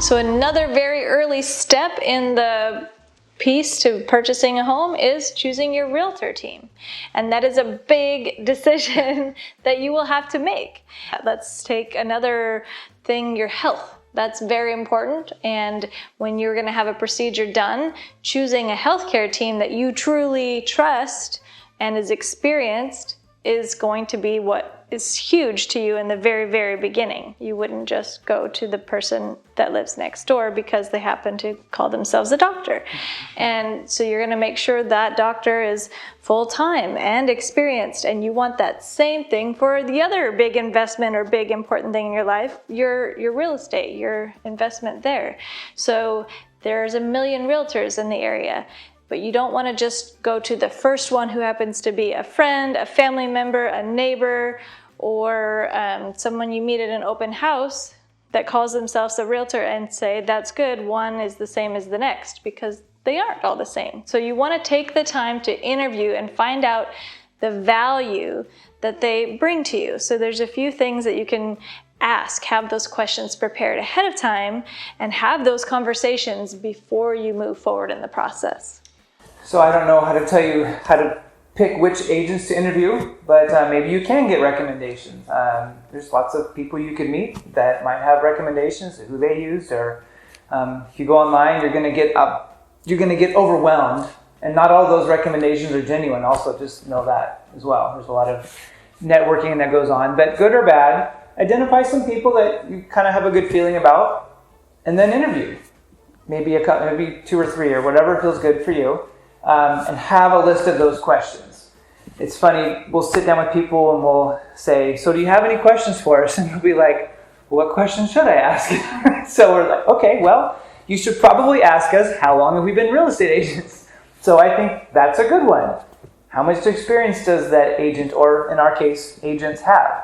So another very early step in the piece to purchasing a home is choosing your realtor team. And that is a big decision that you will have to make. Let's take another thing, your health. That's very important. And when you're going to have a procedure done, choosing a healthcare team that you truly trust and is experienced is going to be what is huge to you in the very, very beginning. You wouldn't just go to the person that lives next door because they happen to call themselves a doctor. And so you're going to make sure that doctor is full-time and experienced, and you want that same thing for the other big investment or big important thing in your life, your real estate, your investment there. So there's a million realtors in the area. But you don't want to just go to the first one who happens to be a friend, a family member, a neighbor, or someone you meet at an open house that calls themselves a realtor and say, that's good, one is the same as the next, because they aren't all the same. So you want to take the time to interview and find out the value that they bring to you. So there's a few things that you can ask, have those questions prepared ahead of time, and have those conversations before you move forward in the process. So I don't know how to tell you how to pick which agents to interview, but maybe you can get recommendations. There's lots of people you could meet that might have recommendations of who they used, or if you go online, you're going to get overwhelmed, and not all those recommendations are genuine. Also, just know that as well. There's a lot of networking that goes on, but good or bad, identify some people that you kind of have a good feeling about, and then interview. Maybe two or three, or whatever feels good for you. And have a list of those questions. It's funny, we'll sit down with people and we'll say, so do you have any questions for us? And we'll be like, well, what questions should I ask? So we're like, okay, well, you should probably ask us, how long have we been real estate agents? So I think that's a good one. How much experience does that agent, or in our case, agents have?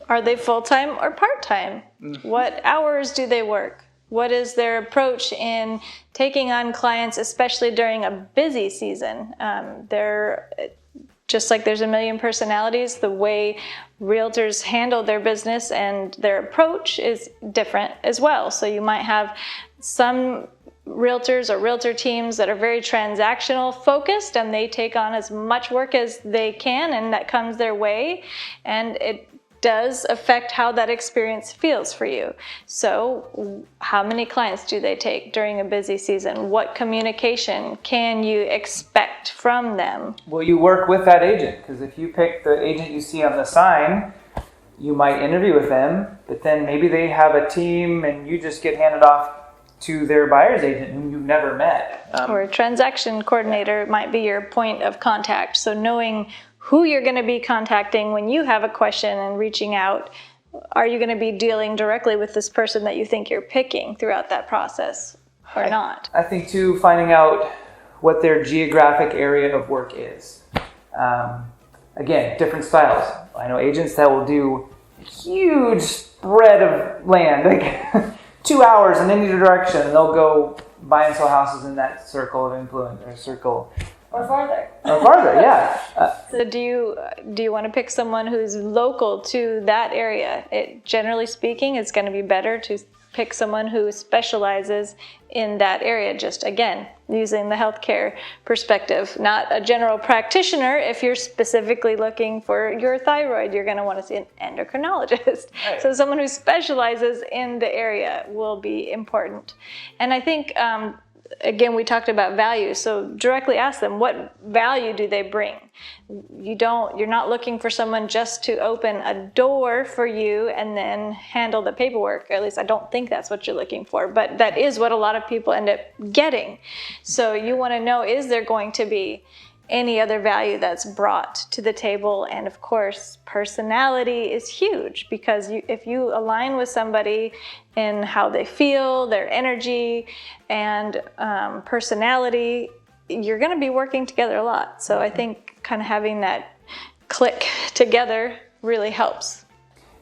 Are they full-time or part-time? Mm-hmm. What hours do they work? What is their approach in taking on clients, especially during a busy season? They're just like there's a million personalities, the way realtors handle their business and their approach is different as well. So you might have some realtors or realtor teams that are very transactional focused, and they take on as much work as they can and that comes their way, and it does affect how that experience feels for you. So how many clients do they take during a busy season? What communication can you expect from them? Will you work with that agent? Because if you pick the agent you see on the sign, you might interview with them, but then maybe they have a team and you just get handed off to their buyer's agent whom you've never met. Or a transaction coordinator might be your point of contact. So knowing who you're going to be contacting when you have a question and reaching out. Are you going to be dealing directly with this person that you think you're picking throughout that process or not? I think too, finding out what their geographic area of work is. Again, different styles. I know agents that will do a huge spread of land, like 2 hours in any direction, and they'll go buy and sell houses in that circle of influence or circle. Or farther. Or farther, yeah. So do you want to pick someone who's local to that area? Generally speaking, it's going to be better to pick someone who specializes in that area. Just again, using the healthcare perspective, not a general practitioner. If you're specifically looking for your thyroid, you're going to want to see an endocrinologist. Right. So someone who specializes in the area will be important. And I think, again, we talked about value, so directly ask them, what value do they bring? You're not looking for someone just to open a door for you and then handle the paperwork. Or at least I don't think that's what you're looking for, but that is what a lot of people end up getting. So you want to know, is there going to be any other value that's brought to the table? And of course, personality is huge, because if you align with somebody in how they feel, their energy, and personality, you're going to be working together a lot. So I think kind of having that click together really helps.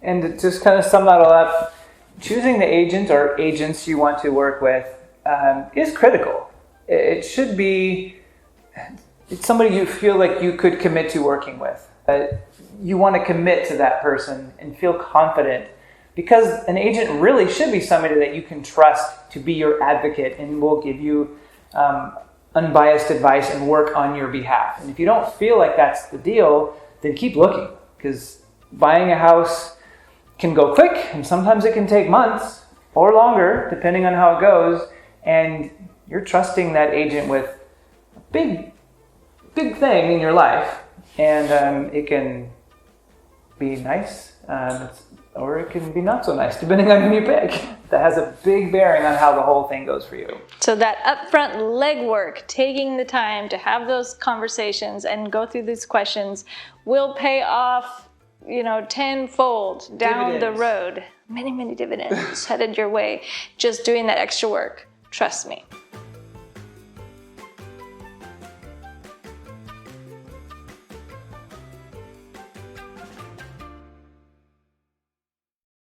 And to just kind of sum that all up, choosing the agent or agents you want to work with is critical. It should be somebody you feel like you could commit to working with. You want to commit to that person and feel confident because an agent really should be somebody that you can trust to be your advocate and will give you unbiased advice and work on your behalf. And if you don't feel like that's the deal, then keep looking, because buying a house can go quick and sometimes it can take months or longer depending on how it goes, and you're trusting that agent with a big thing in your life, and it can be nice or it can be not so nice depending on who you pick. That has a big bearing on how the whole thing goes for you. So that upfront legwork, taking the time to have those conversations and go through these questions, will pay off, tenfold down the road. Many dividends headed your way, just doing that extra work. Trust me.